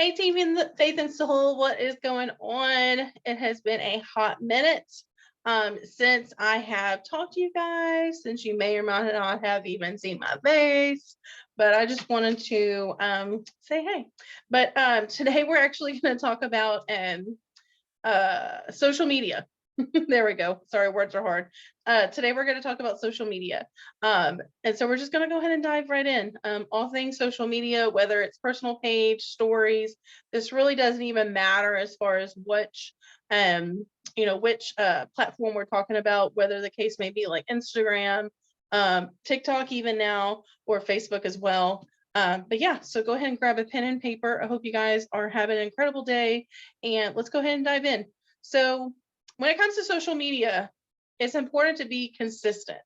Hey, TV and Faith and Soul, what is going on? It has been a hot minute since I have talked to you guys, since you may or may not have even seen my face, but I just wanted to say hey. But today we're actually going to talk about social media. There we go. Sorry, words are hard. Today we're going to talk about social media. And so we're just going to go ahead and dive right in. All things social media, whether it's personal page, stories, this really doesn't even matter as far as which platform we're talking about, whether the case may be like Instagram, TikTok even now, or Facebook as well. But yeah, so go ahead and grab a pen and paper. I hope you guys are having an incredible day, and let's go ahead and dive in. So when it comes to social media, it's important to be consistent.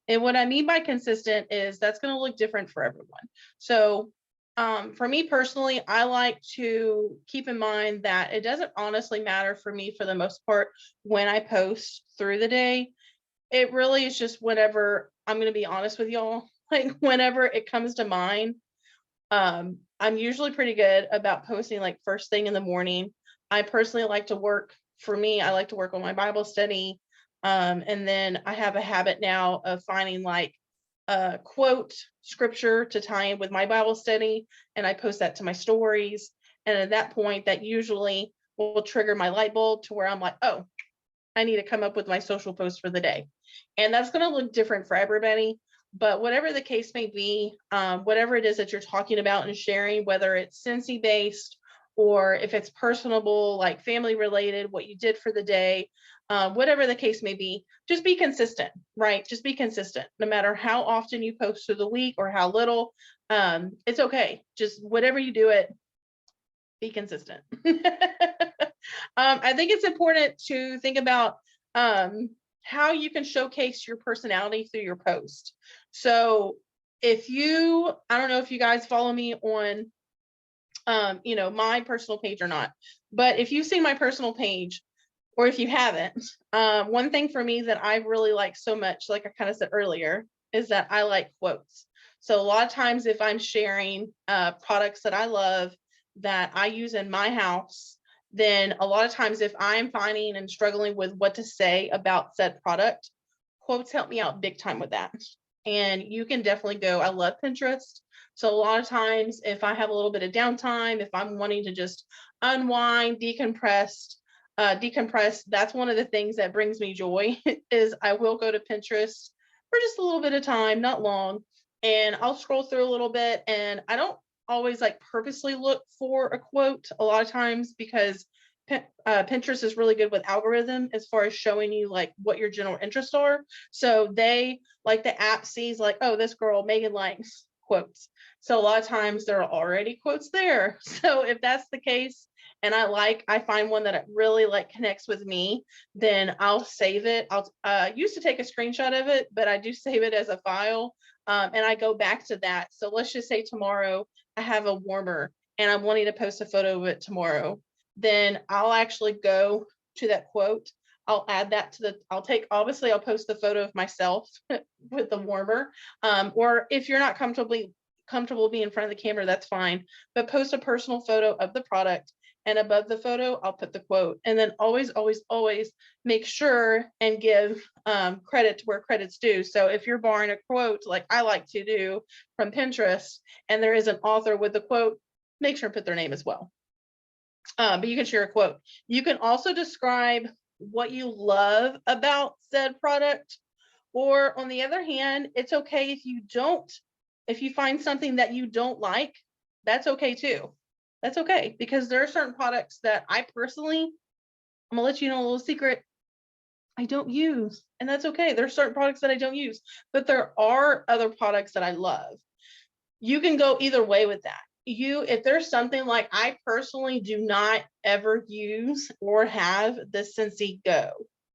And what I mean by consistent is that's going to look different for everyone. So for me personally, I like to keep in mind that it doesn't honestly matter for me for the most part when I post through the day. It really is just whenever, I'm going to be honest with y'all, like whenever it comes to mind. I'm usually pretty good about posting like first thing in the morning. I personally like to work, for me, I like to work on my Bible study. And then I have a habit now of finding like a quote scripture to tie in with my Bible study, and I post that to my stories. And at that point, that usually will trigger my light bulb to where I'm like, oh, I need to come up with my social post for the day. And that's going to look different for everybody. But whatever the case may be, whatever it is that you're talking about and sharing, whether it's Cincy based or if it's personable, like family related, what you did for the day, whatever the case may be, just be consistent, right? Just be consistent. No matter how often you post through the week or how little, it's okay. Just whatever you do it, be consistent. I think it's important to think about how you can showcase your personality through your post. So if you, I don't know if you guys follow me on, my personal page or not, but if you've seen my personal page, or if you haven't, one thing for me that I really like so much, like I kind of said earlier, is that I like quotes. So a lot of times if I'm sharing products that I love that I use in my house, then a lot of times if I'm finding and struggling with what to say about said product, quotes help me out big time with that. And you can definitely go, I love Pinterest. So a lot of times if I have a little bit of downtime, if I'm wanting to just unwind, decompress, that's one of the things that brings me joy is I will go to Pinterest for just a little bit of time, not long, and I'll scroll through a little bit, and I don't always like purposely look for a quote a lot of times because Pinterest is really good with algorithm as far as showing you like what your general interests are. So they, like the app sees like, oh, this girl Megan likes quotes, so a lot of times there are already quotes there. So if that's the case, and I find one that really like connects with me, then I'll save it. I'll used to take a screenshot of it, but I do save it as a file, and I go back to that. So let's just say tomorrow I have a warmer and I'm wanting to post a photo of it tomorrow, then I'll actually go to that quote. I'll add that to obviously I'll post the photo of myself with the warmer. Or if you're not comfortable being in front of the camera, that's fine, but post a personal photo of the product, and above the photo, I'll put the quote. And then always, always, always make sure and give credit to where credit's due. So if you're borrowing a quote, like I like to do from Pinterest, and there is an author with the quote, make sure and put their name as well. But you can share a quote. You can also describe what you love about said product. Or on the other hand, it's okay if you find something that you don't like, that's okay too. That's okay, because there are certain products that I personally, I'm gonna let you know a little secret, I don't use, and that's okay. There's certain products that I don't use, but there are other products that I love. You can go either way with that. If there's something like I personally do not ever use or have the Scentsy Go,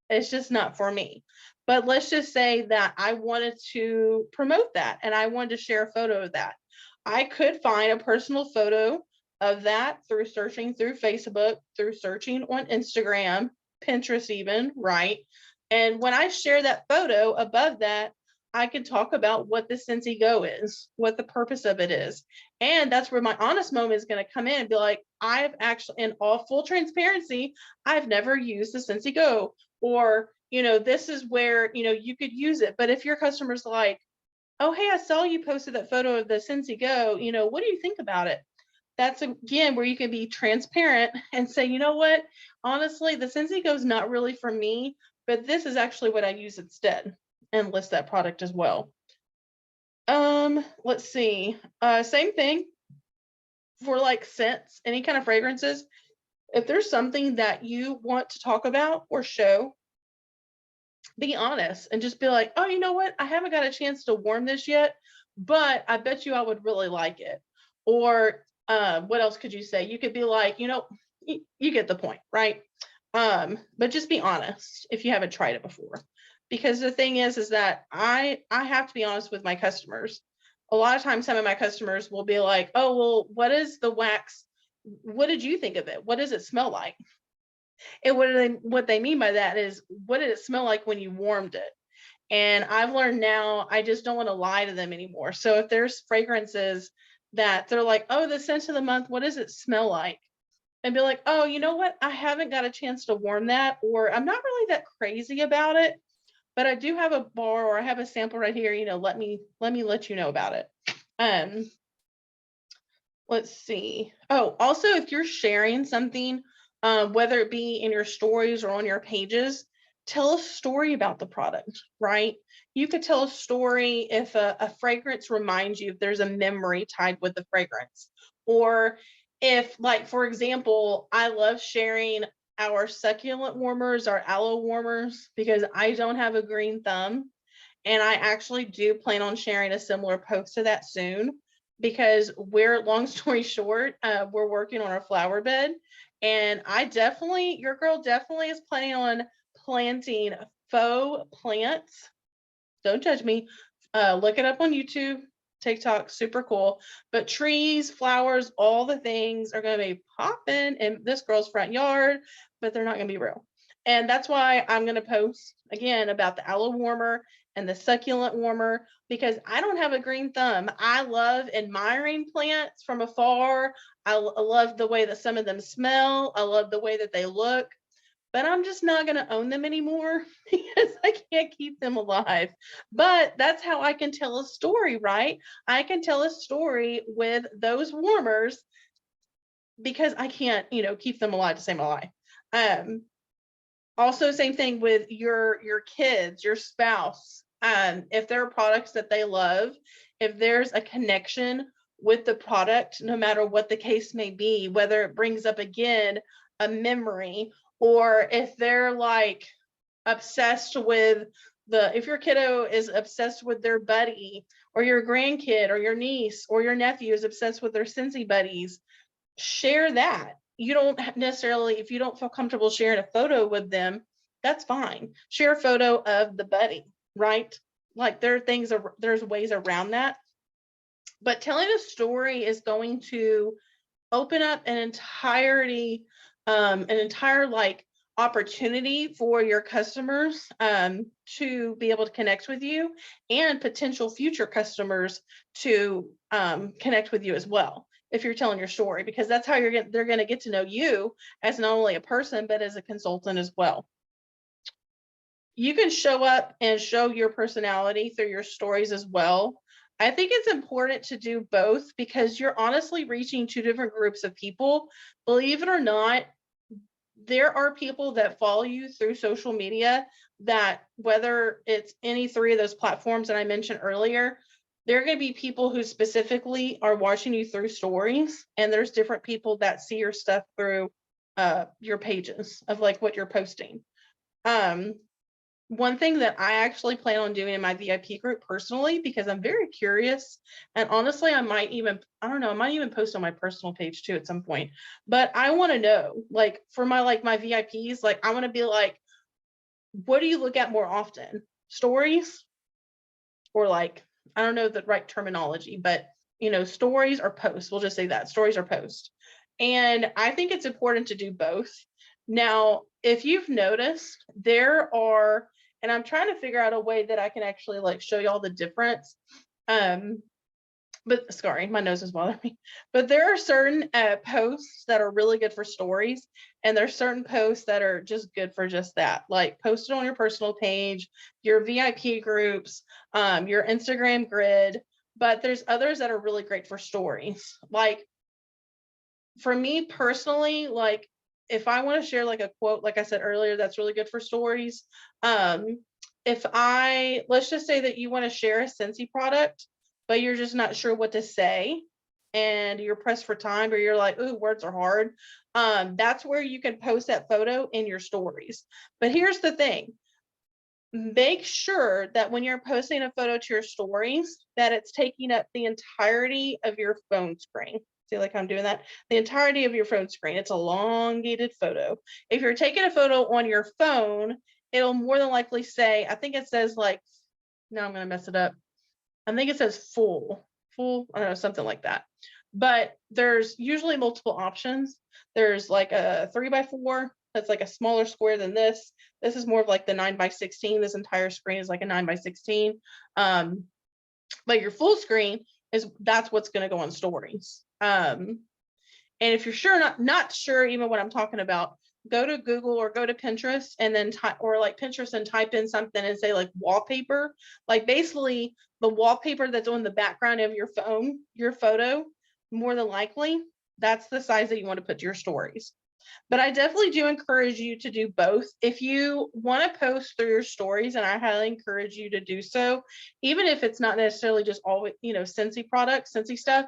it's just not for me. But let's just say that I wanted to promote that and I wanted to share a photo of that. I could find a personal photo of that through searching through Facebook, through searching on Instagram, Pinterest even, right? And when I share that photo above that, I can talk about what the Scentsy Go is, what the purpose of it is. And that's where my honest moment is going to come in and be like, I've actually, in all full transparency, I've never used the Scentsy Go. Or, this is where, you could use it. But if your customer's like, oh, hey, I saw you posted that photo of the Scentsy Go, what do you think about it? That's again where you can be transparent and say, you know what, honestly, the Scentsy Go is not really for me, but this is actually what I use instead, and list that product as well. Let's see. Same thing for like scents, any kind of fragrances. If there's something that you want to talk about or show, be honest and just be like, oh, you know what? I haven't got a chance to warm this yet, but I bet you I would really like it. Or what else could you say? You could be like, you get the point, right? But just be honest if you haven't tried it before. Because the thing is that I have to be honest with my customers. A lot of times some of my customers will be like, oh, well, what is the wax? What did you think of it? What does it smell like? And what they mean by that is, what did it smell like when you warmed it? And I've learned now I just don't want to lie to them anymore. So if there's fragrances that they're like, oh, the scent of the month, what does it smell like? And be like, oh, you know what? I haven't got a chance to warm that, or I'm not really that crazy about it, but I do have a bar or I have a sample right here. Let you know about it. Um, let's see. Oh, also, if you're sharing something, whether it be in your stories or on your pages, tell a story about the product, right? You could tell a story if a fragrance reminds you, if there's a memory tied with the fragrance. Or if, like, for example, I love sharing our succulent warmers, our aloe warmers, because I don't have a green thumb. And I actually do plan on sharing a similar post to that soon, because long story short, we're working on our flower bed. And your girl definitely is planning on planting faux plants. Don't judge me. Look it up on YouTube, TikTok, super cool. But trees, flowers, all the things are going to be popping in this girl's front yard, but they're not going to be real. And that's why I'm going to post again about the aloe warmer and the succulent warmer, because I don't have a green thumb. I love admiring plants from afar. I love the way that some of them smell. I love the way that they look, but I'm just not going to own them anymore because I can't keep them alive. But that's how I can tell a story, right? I can tell a story with those warmers because I can't, keep them alive to save my life. Also, same thing with your kids, your spouse. If there are products that they love, if there's a connection with the product, no matter what the case may be, whether it brings up again a memory, or if they're like obsessed with if your kiddo is obsessed with their buddy, or your grandkid or your niece or your nephew is obsessed with their Scentsy buddies, share that. You don't necessarily, if you don't feel comfortable sharing a photo with them, that's fine. Share a photo of the buddy, right? Like there's ways around that. But telling a story is going to open up an entire like opportunity for your customers to be able to connect with you, and potential future customers to connect with you as well if you're telling your story, because that's how they're going to get to know you as not only a person but as a consultant as well. You can show up and show your personality through your stories as well. I think it's important to do both because you're honestly reaching two different groups of people. Believe it or not, there are people that follow you through social media that, whether it's any three of those platforms that I mentioned earlier, there are going to be people who specifically are watching you through stories, and there's different people that see your stuff through your pages of like what you're posting. One thing that I actually plan on doing in my VIP group personally, because I'm very curious, and honestly, I might even post on my personal page too at some point, but I want to know, like, for my VIPs, like, I want to be like, what do you look at more often? Stories, or like, I don't know the right terminology, but stories or posts. We'll just say that, stories or posts. And I think it's important to do both. Now, if you've noticed, there are and I'm trying to figure out a way that I can actually like show y'all the difference. Um, but sorry, my nose is bothering me. But there are certain posts that are really good for stories, and there's certain posts that are just good for just that. Like post it on your personal page, your VIP groups, your Instagram grid. But there's others that are really great for stories. Like for me personally, like if I want to share like a quote, like I said earlier, that's really good for stories. If I let's just say that you want to share a Scentsy product, but you're just not sure what to say and you're pressed for time or you're like, ooh, words are hard. That's where you can post that photo in your stories. But here's the thing. Make sure that when you're posting a photo to your stories, that it's taking up the entirety of your phone screen. See, like I'm doing that, the entirety of your phone screen. It's a elongated photo. If you're taking a photo on your phone, it'll more than likely say, I think it says like, no, I'm gonna mess it up. I think it says full, I don't know, something like that. But there's usually multiple options. There's like a 3x4 that's like a smaller square than this. This is more of like the 9x16. This entire screen is like a 9x16. But your full screen that's what's going to go on stories. And if you're sure not sure even what I'm talking about, go to Google or go to Pinterest and then type or like Pinterest and type in something and say like wallpaper. Like basically the wallpaper that's on the background of your phone, your photo, more than likely, that's the size that you want to put to your stories. But I definitely do encourage you to do both. If you want to post through your stories, and I highly encourage you to do so, even if it's not necessarily just always, Scentsy products, Scentsy stuff.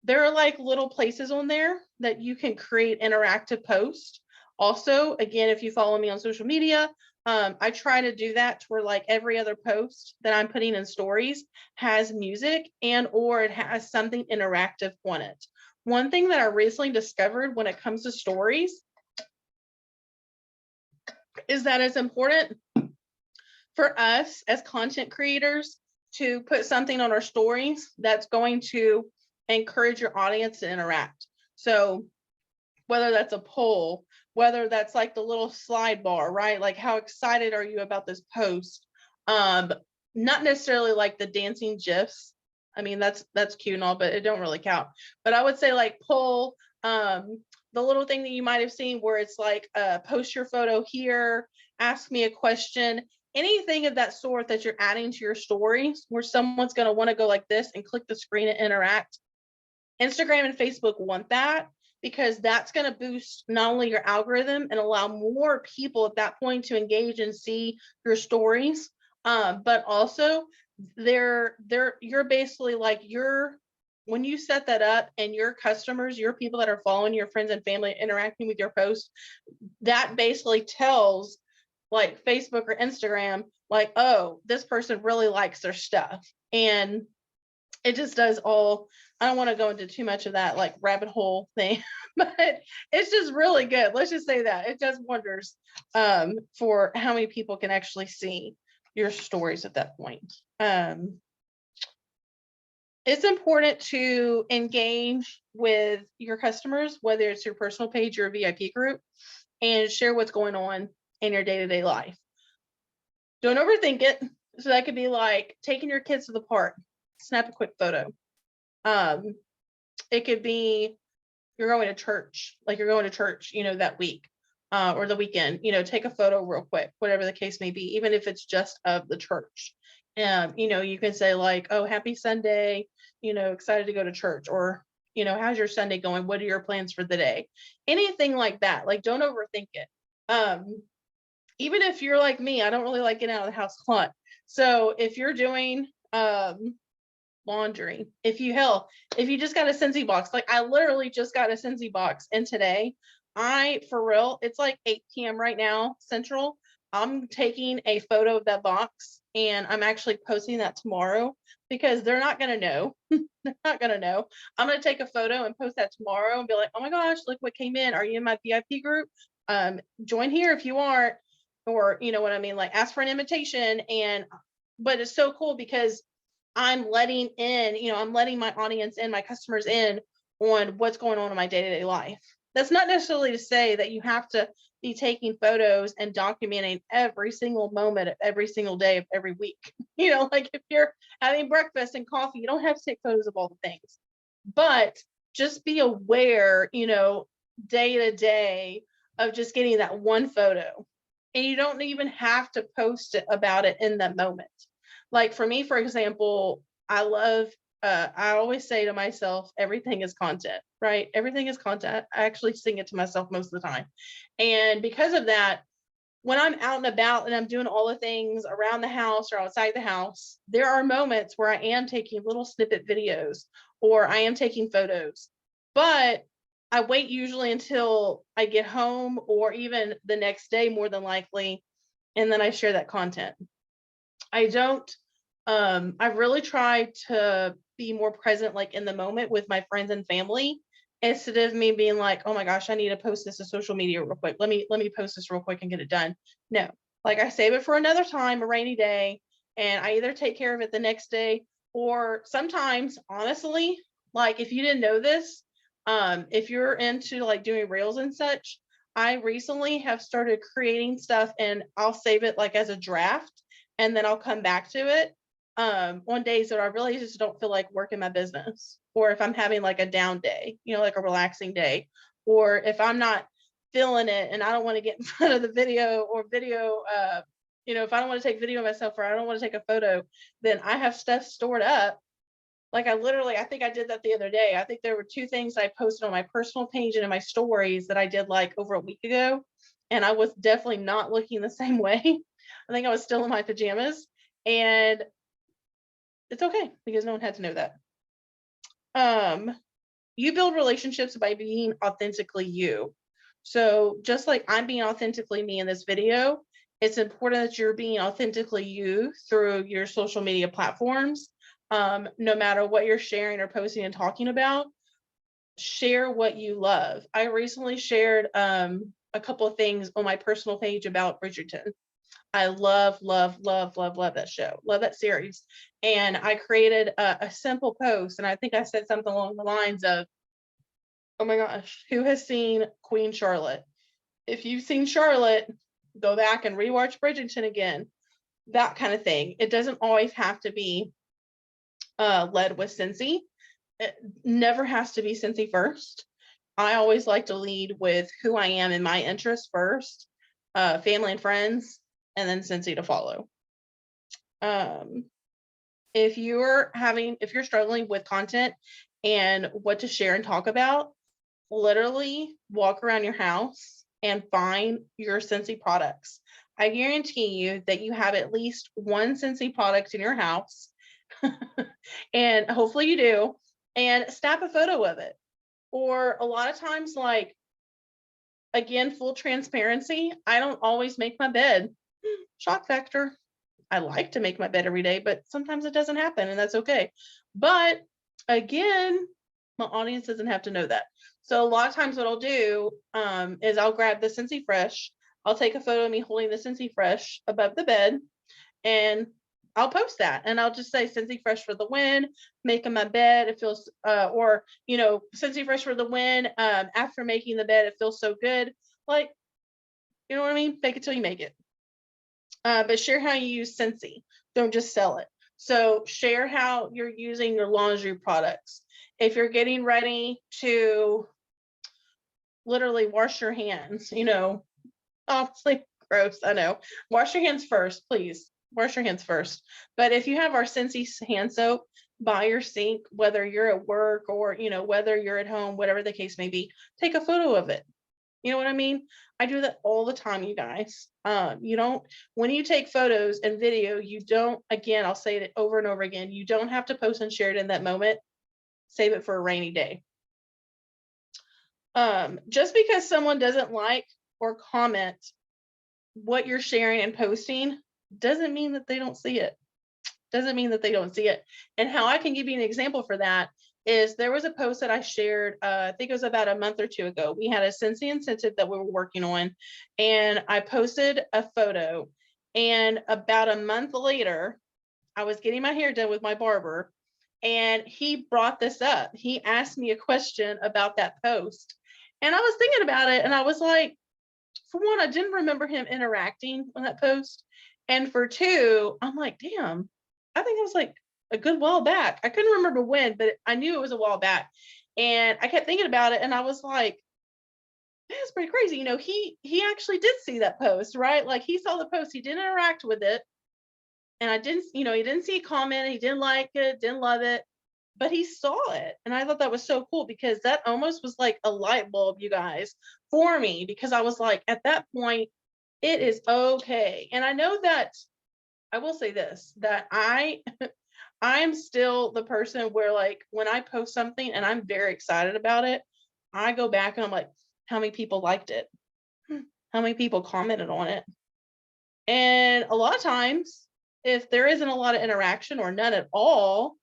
There are like little places on there that you can create interactive posts. Also, again, if you follow me on social media, I try to do that to where like every other post that I'm putting in stories has music and or it has something interactive on it. One thing that I recently discovered when it comes to stories is that it's important for us as content creators to put something on our stories that's going to encourage your audience to interact. So whether that's a poll, whether that's like the little slide bar, right? Like how excited are you about this post? Not necessarily like the dancing GIFs. I mean, that's cute and all, but it don't really count. But I would say like poll, the little thing that you might have seen where it's like post your photo here, ask me a question, anything of that sort that you're adding to your stories where someone's going to want to go like this and click the screen and interact. Instagram and Facebook want that because that's going to boost not only your algorithm and allow more people at that point to engage and see your stories, but also you're basically like when you set that up and your customers, your people that are following your friends and family interacting with your post, that basically tells like Facebook or Instagram, like, oh, this person really likes their stuff. And it just does all, I don't want to go into too much of that like rabbit hole thing, but it's just really good. Let's just say that it does wonders for how many people can actually see your stories at that point. It's important to engage with your customers, whether it's your personal page or a VIP group, and share what's going on in your day-to-day life. Don't overthink it. So that could be like taking your kids to the park, snap a quick photo. It could be you're going to church, like you're going to church, that week or the weekend, take a photo real quick, whatever the case may be, even if it's just of the church. You can say like, oh, happy Sunday, excited to go to church, or, how's your Sunday going? What are your plans for the day? Anything like that. Like, don't overthink it. Even if you're like me, I don't really like getting out of the house a lot. So if you're doing laundry, if you just got a Scentsy box, like I literally just got a Scentsy box, and today for real, it's like 8 p.m. right now Central. I'm taking a photo of that box and I'm actually posting that tomorrow because they're not going to know. They're not going to know. I'm going to take a photo and post that tomorrow and be like, oh my gosh, look what came in. Are you in my VIP group? Join here if you aren't, or you know what I mean? Like ask for an invitation. But it's so cool because I'm letting my audience in, my customers in on what's going on in my day-to-day life. That's not necessarily to say that you have to be taking photos and documenting every single moment of every single day of every week. Like if you're having breakfast and coffee, you don't have to take photos of all the things, but just be aware, day to day of just getting that one photo. And you don't even have to post it about it in that moment. Like for me, for example, I always say to myself, everything is content, right? Everything is content. I actually sing it to myself most of the time. And because of that, when I'm out and about and I'm doing all the things around the house or outside the house, there are moments where I am taking little snippet videos or I am taking photos. But I wait usually until I get home or even the next day, more than likely, and then I share that content. I don't, I've really tried to be more present, like in the moment with my friends and family, instead of me being like, oh my gosh, I need to post this to social media real quick. Let me post this real quick and get it done. No, like I save it for another time, a rainy day, and I either take care of it the next day or sometimes, honestly, like if you didn't know this, if you're into like doing reels and such, I recently have started creating stuff and I'll save it like as a draft and then I'll come back to it on days that I really just don't feel like working my business, or if I'm having like a down day, like a relaxing day, or if I'm not feeling it and I don't want to get in front of the video, if I don't want to take video of myself or I don't want to take a photo, then I have stuff stored up. Like I think I did that the other day. I think there were two things I posted on my personal page and in my stories that I did like over a week ago. And I was definitely not looking the same way. I think I was still in my pajamas. And it's okay because no one had to know that. You build relationships by being authentically you. So just like I'm being authentically me in this video, it's important that you're being authentically you through your social media platforms. No matter what you're sharing or posting and talking about, share what you love. I recently shared a couple of things on my personal page about Bridgerton. I love, love, love, love, love that show. Love that series. And I created a simple post, and I think I said something along the lines of, oh my gosh, who has seen Queen Charlotte? If you've seen Charlotte, go back and rewatch Bridgerton again. That kind of thing. It doesn't always have to be led with Cincy. It never has to be Cincy first. I always like to lead with who I am and my interests first, family and friends, and then Cincy to follow. If you're struggling with content and what to share and talk about, literally walk around your house and find your Scentsy products. I guarantee you that you have at least one Scentsy product in your house, and hopefully you do, and snap a photo of it. Or a lot of times, like, again, full transparency, I don't always make my bed. Shock factor. I like to make my bed every day, but sometimes it doesn't happen, and that's okay. But again, my audience doesn't have to know that. So a lot of times what I'll do is I'll grab the Scentsy Fresh. I'll take a photo of me holding the Scentsy Fresh above the bed, and I'll post that. And I'll just say Scentsy Fresh for the win, making my bed. It feels, or, Scentsy Fresh for the win. After making the bed, it feels so good. Like, you know what I mean? Fake it till you make it. But share how you use Scentsy. Don't just sell it. So share how you're using your laundry products. If you're getting ready to literally wash your hands, obviously gross, I know. Wash your hands first, please. Wash your hands first. But if you have our Scentsy hand soap by your sink, whether you're at work or, whether you're at home, whatever the case may be, take a photo of it. You know what I mean? I do that all the time, you guys. When you take photos and video, you don't, again, I'll say it over and over again, you don't have to post and share it in that moment. Save it for a rainy day. Just because someone doesn't like or comment what you're sharing and posting doesn't mean that they don't see it. Doesn't mean that they don't see it. And how I can give you an example for that is there was a post that I shared, I think it was about a month or two ago. We had a Scentsy incentive that we were working on, and I posted a photo. And about a month later, I was getting my hair done with my barber, and he brought this up. He asked me a question about that post. And I was thinking about it, and I was like, for one, I didn't remember him interacting on that post. And for two, I'm like, damn, I think it was like a good while back. I couldn't remember when, but I knew it was a while back. And I kept thinking about it and I was like, that's pretty crazy. He actually did see that post, right? Like he saw the post, he didn't interact with it. And I didn't, he didn't see a comment, he didn't like it, didn't love it, but he saw it. And I thought that was so cool because that almost was like a light bulb, you guys, for me, because I was like, at that point, it is okay. And I know that I will say this, that I'm still the person where like when I post something and I'm very excited about it, I go back and I'm like, how many people liked it? How many people commented on it? And a lot of times, if there isn't a lot of interaction or none at all,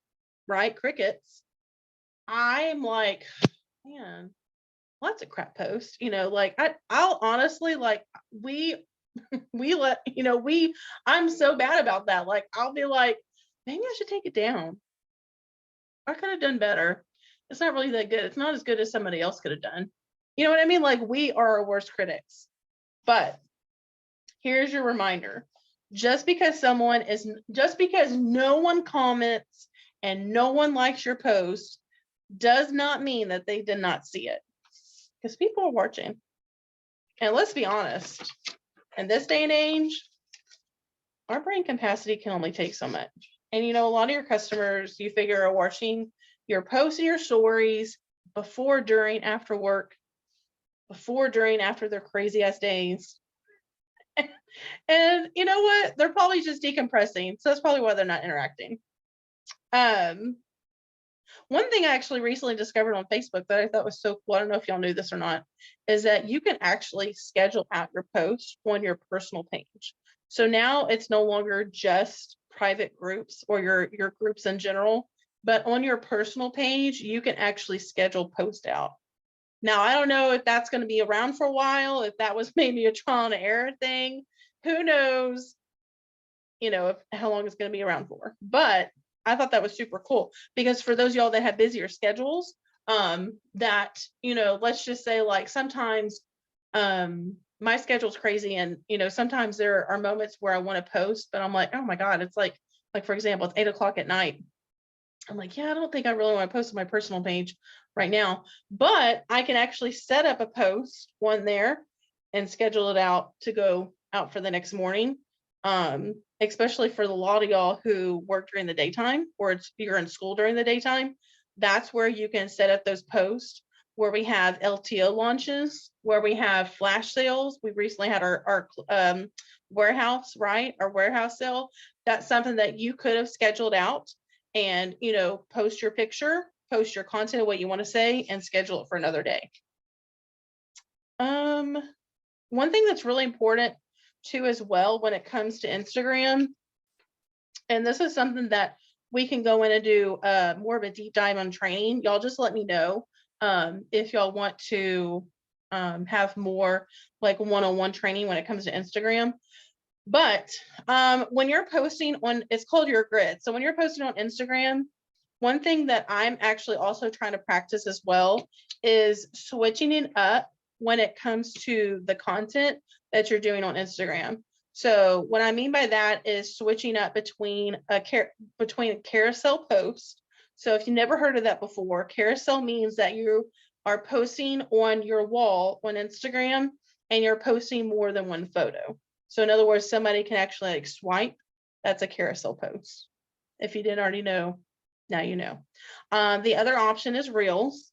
right? Crickets, I'm like, man, well, that's a crap post. Like I'll honestly like we let I'm so bad about that. Like I'll be like, maybe I should take it down. I could have done better. It's not really that good. It's not as good as somebody else could have done. You know what I mean? Like we are our worst critics. But here's your reminder. Just because no one comments and no one likes your post does not mean that they did not see it. Because people are watching. And let's be honest, in this day and age, our brain capacity can only take so much. And a lot of your customers, you figure, are watching your posts and your stories before, during, after work, before, during, after their crazy ass days. And you know what? They're probably just decompressing. So that's probably why they're not interacting. One thing I actually recently discovered on Facebook that I thought was so cool, I don't know if y'all knew this or not, is that you can actually schedule out your posts on your personal page. So now it's no longer just private groups or your groups in general, but on your personal page, you can actually schedule post out. Now, I don't know if that's going to be around for a while, if that was maybe a trial and error thing. Who knows, how long it's going to be around for. But I thought that was super cool because for those of y'all that have busier schedules, that, let's just say like sometimes my schedule's crazy and, sometimes there are moments where I want to post, but I'm like, oh my God, it's like for example, it's 8:00 at night. I'm like, yeah, I don't think I really want to post on my personal page right now, but I can actually set up a post on there and schedule it out to go out for the next morning. Especially for the lot of y'all who work during the daytime or you're in school during the daytime, that's where you can set up those posts where we have LTO launches, where we have flash sales. We recently had our warehouse, right? Our warehouse sale. That's something that you could have scheduled out and, post your picture, post your content of what you want to say and schedule it for another day. One thing that's really important too as well when it comes to Instagram, and this is something that we can go in and do more of a deep dive on training. Y'all just let me know if y'all want to have more like one-on-one training when it comes to Instagram. But when you're posting on, it's called your grid. So when you're posting on Instagram, one thing that I'm actually also trying to practice as well is switching it up when it comes to the content that you're doing on Instagram. So what I mean by that is switching up between a carousel post. So if you never heard of that before, carousel means that you are posting on your wall on Instagram and you're posting more than one photo. So in other words, somebody can actually like swipe. That's a carousel post. If you didn't already know, now you know. The other option is Reels.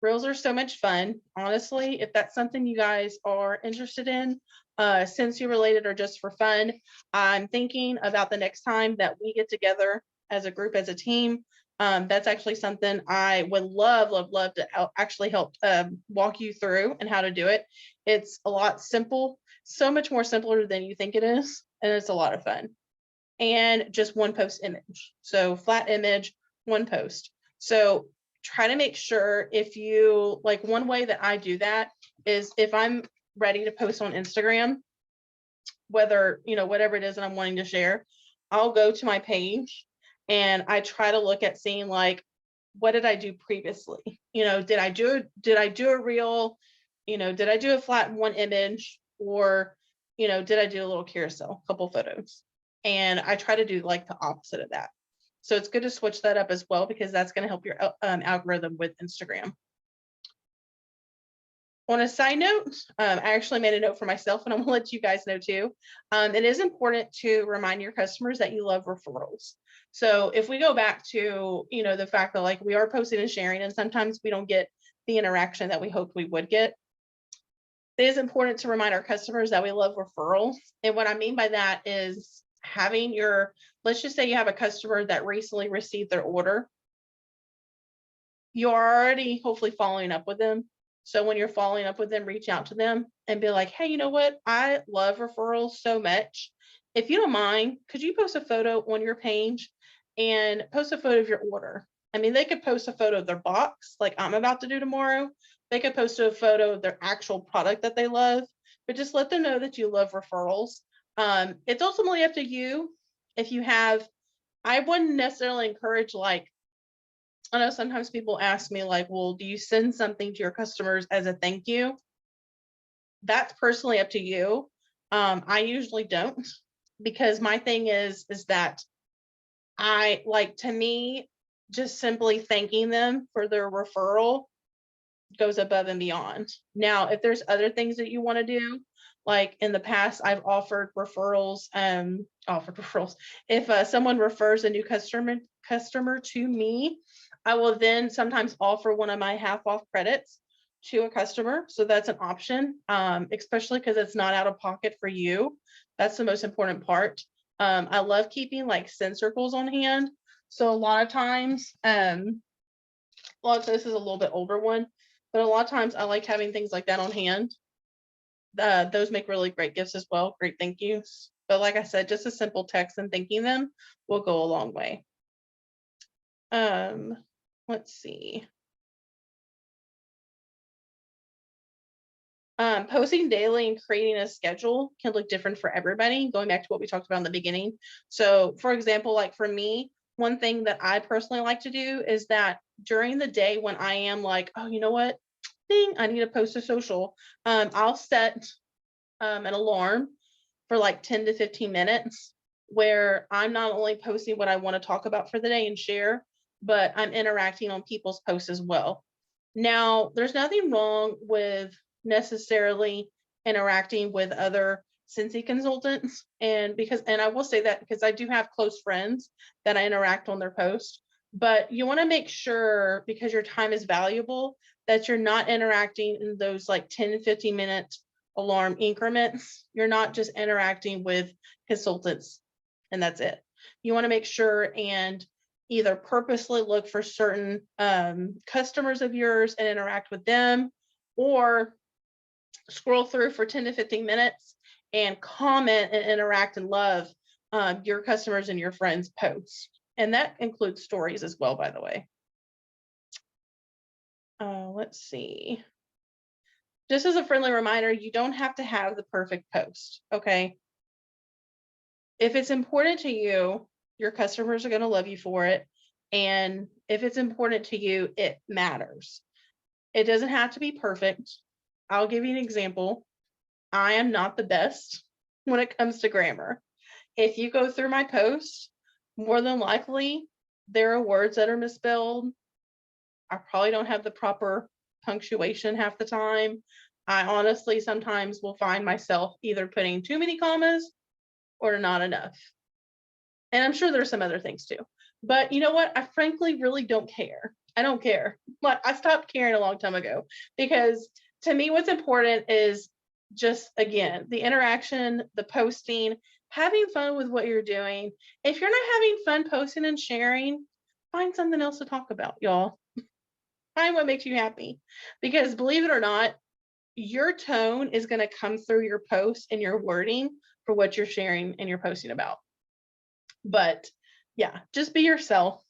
Reels are so much fun. Honestly, if that's something you guys are interested in, Scentsy related or just for fun, I'm thinking about the next time that we get together as a group, as a team. That's actually something I would love to actually help walk you through and how to do it. It's a lot simple, so much more simpler than you think it is, and it's a lot of fun. And just one post image. So flat image, one post. So try to make sure if you like, one way that I do that is if I'm ready to post on Instagram, whether, whatever it is that I'm wanting to share, I'll go to my page and I try to look at seeing like, what did I do previously? Did I do a reel? Did I do a flat one image? or, did I do a little carousel, couple photos? And I try to do like the opposite of that. So it's good to switch that up as well, because that's going to help your algorithm with Instagram. On a side note, I actually made a note for myself, and I'm gonna let you guys know too. It is important to remind your customers that you love referrals. So if we go back to, the fact that like we are posting and sharing, and sometimes we don't get the interaction that we hoped we would get, it is important to remind our customers that we love referrals. And what I mean by that is having let's just say you have a customer that recently received their order. You're already hopefully following up with them. So when you're following up with them, reach out to them and be like, hey, you know what? I love referrals so much. If you don't mind, could you post a photo on your page and post a photo of your order? I mean, they could post a photo of their box like I'm about to do tomorrow. They could post a photo of their actual product that they love, but just let them know that you love referrals. It's ultimately up to you. If you have, I wouldn't necessarily encourage like, I know sometimes people ask me like, well, do you send something to your customers as a thank you? That's personally up to you. I usually don't, because my thing is that I like, to me, just simply thanking them for their referral goes above and beyond. Now, if there's other things that you want to do, like in the past, I've offered referrals, If someone refers a new customer to me, I will then sometimes offer one of my half off credits to a customer. So that's an option, especially because it's not out of pocket for you. That's the most important part. I love keeping like send circles on hand. So a lot of times, this is a little bit older one, but a lot of times I like having things like that on hand. Those make really great gifts as well. Great thank yous. But like I said, just a simple text and thanking them will go a long way. Let's see. Posting daily and creating a schedule can look different for everybody, going back to what we talked about in the beginning. So for example, like for me, one thing that I personally like to do is that during the day when I am like, oh, you know what? Ding, I need to post a social. I'll set an alarm for like 10 to 15 minutes where I'm not only posting what I want to talk about for the day and share, but I'm interacting on people's posts as well. Now, there's nothing wrong with necessarily interacting with other Scentsy consultants. And I will say that because I do have close friends that I interact on their posts, but you want to make sure, because your time is valuable, that you're not interacting in those like 10 to 15 minute alarm increments. You're not just interacting with consultants and that's it. You want to make sure and either purposely look for certain customers of yours and interact with them, or scroll through for 10 to 15 minutes and comment and interact and love your customers and your friends' posts. And that includes stories as well, by the way. Let's see. Just as a friendly reminder, you don't have to have the perfect post, okay? If it's important to you, your customers are going to love you for it. And if it's important to you, it matters. It doesn't have to be perfect. I'll give you an example. I am not the best when it comes to grammar. If you go through my posts, more than likely, there are words that are misspelled. I probably don't have the proper punctuation half the time. I honestly sometimes will find myself either putting too many commas or not enough. And I'm sure there's some other things too. But you know what? I frankly really don't care. I don't care. But I stopped caring a long time ago, because to me, what's important is just, again, the interaction, the posting, having fun with what you're doing. If you're not having fun posting and sharing, find something else to talk about, y'all. Find what makes you happy, because believe it or not, your tone is going to come through your post and your wording for what you're sharing and you're posting about. But yeah, just be yourself.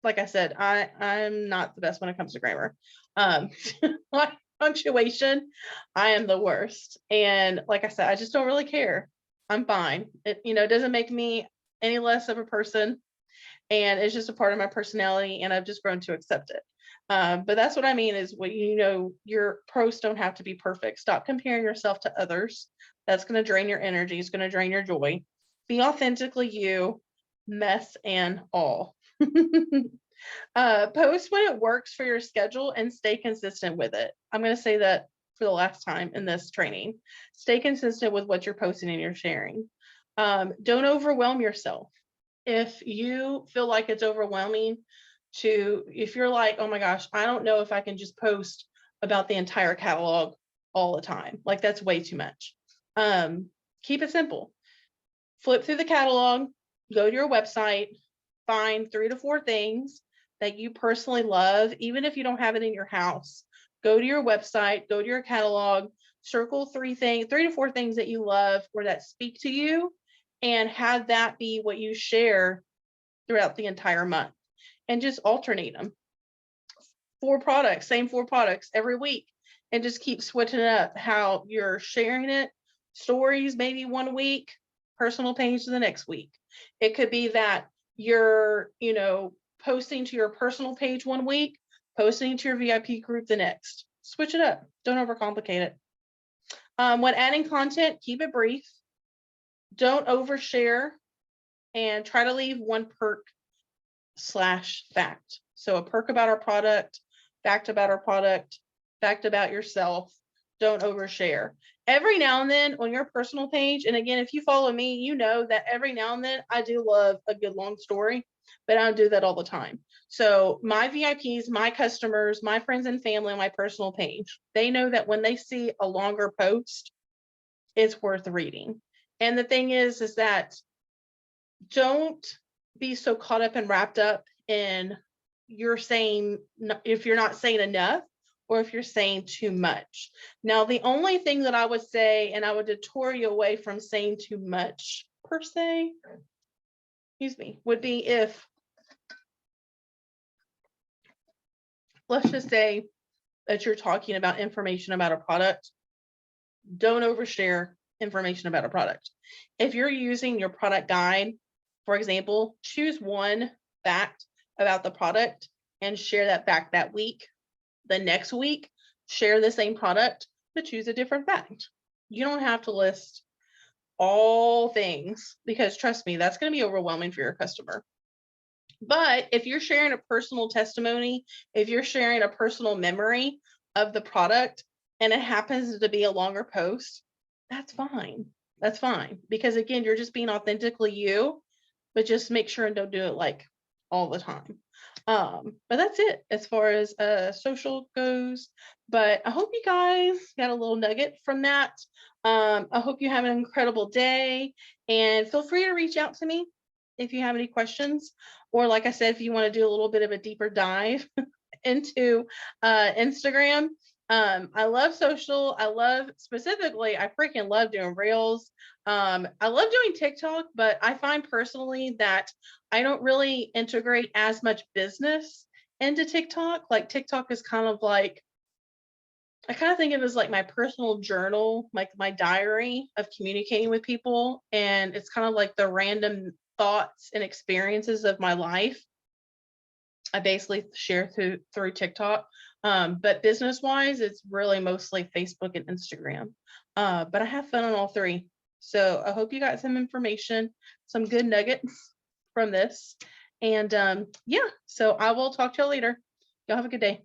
Like I said, I'm not the best when it comes to grammar. Like punctuation, I am the worst. And like I said, I just don't really care. I'm fine. It doesn't make me any less of a person. And it's just a part of my personality, and I've just grown to accept it. But that's what I mean is what your posts don't have to be perfect. Stop comparing yourself to others. That's going to drain your energy. It's going to drain your joy. Be authentically you, mess and all. Post when it works for your schedule and stay consistent with it. I'm going to say that for the last time in this training. Stay consistent with what you're posting and you're sharing. Don't overwhelm yourself. If you feel like it's overwhelming, if you're like, oh my gosh, I don't know if I can just post about the entire catalog all the time. Like that's way too much. Keep it simple. Flip through the catalog, go to your website, find 3 to 4 things that you personally love, even if you don't have it in your house. Go to your website, go to your catalog, circle 3 to 4 things that you love or that speak to you, and have that be what you share throughout the entire month. And just alternate them. 4 products, same 4 products every week, and just keep switching it up how you're sharing it. Stories maybe one week, personal page the next week. It could be that you're, posting to your personal page one week, posting to your VIP group the next. Switch it up. Don't overcomplicate it. When adding content, keep it brief. Don't overshare, and try to leave one perk / fact. So a perk about our product, fact about our product, fact about yourself. Don't overshare. Every now and then on your personal page, and again, if you follow me, you know that every now and then I do love a good long story, but I don't do that all the time. So my VIPs, my customers, my friends and family on my personal page, they know that when they see a longer post, it's worth reading. And the thing is that don't be so caught up and wrapped up in you're saying, if you're not saying enough or if you're saying too much. Now, the only thing that I would say, and I would deter you away from saying too much per se, would be if, let's just say that you're talking about information about a product, don't overshare information about a product. If you're using your product guide, for example, choose one fact about the product and share that fact that week. The next week, share the same product, but choose a different fact. You don't have to list all things because trust me, that's going to be overwhelming for your customer. But if you're sharing a personal testimony, if you're sharing a personal memory of the product and it happens to be a longer post, that's fine. That's fine. Because again, you're just being authentically you, but just make sure and don't do it like all the time. But that's it as far as social goes. But I hope you guys got a little nugget from that. I hope you have an incredible day, and feel free to reach out to me if you have any questions, or like I said, if you want to do a little bit of a deeper dive into Instagram. I love social. I freaking love doing reels. I love doing TikTok, but I find personally that I don't really integrate as much business into TikTok. Like TikTok is kind of like, I kind of think of it as like my personal journal, like my diary of communicating with people. And it's kind of like the random thoughts and experiences of my life I basically share through TikTok. But business wise, it's really mostly Facebook and Instagram. But I have fun on all 3. So I hope you got some information, some good nuggets from this. And yeah, so I will talk to you later. Y'all have a good day.